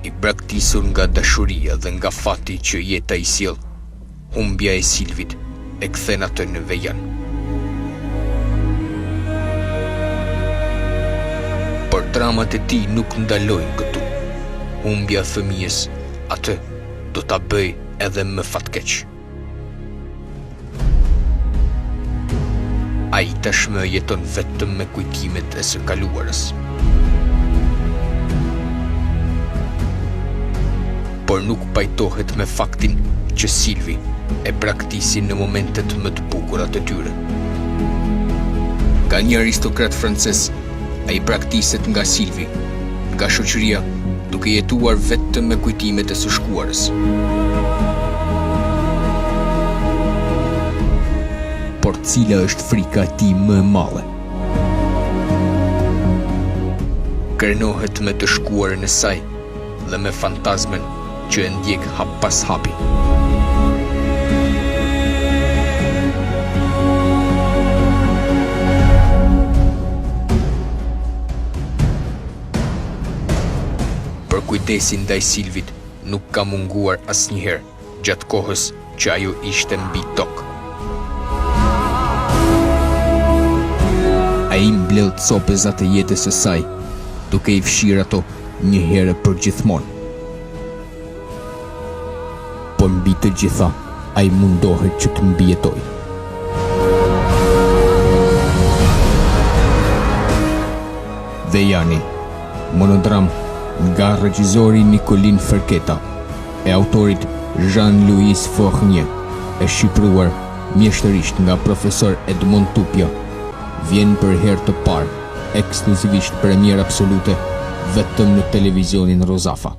I braktisur nga dashuria dhe nga fati që jeta I sjell, humbja e Silvit e kthen atë në vejan. Por dramat e tij nuk ndalojnë këtu. Humbja e fëmijës, atë do ta bëj edhe më fatkeq. Ai tashmë jeton vetëm me kujtimet e së kaluarës. Por nuk pajtohet me faktin që Silvi e braktisi në momentet më të bukura të tyre. Ka një aristokrat francez, ai braktiset nga Silvi, nga shoqëria, duke jetuar vetëm me kujtimet e së shkuarës. Por cila është frika e tij më e madhe? Krenohet me të shkuarën e saj dhe me fantazmen që e ndjek hap pas hapi. Për kujdesin ndaj Silvit nuk ka munguar asnjëherë gjatë kohës që ajo ishte mbi tokë. Ai mbledh copëzat e jetës së saj, duke I fshirë ato një herë për gjithmonë. Por mbi të gjitha, ai mundohet që të mbijetojë. Vejani, monodram nga regjizori Nicoline Ferketa e autorit Jean-Louis Fournier, e shqipruar mjeshtërisht nga profesor Edmond Tupja, vjen për herë të parë, ekskluzivisht premierë absolute, vetëm në televizionin Rozafa.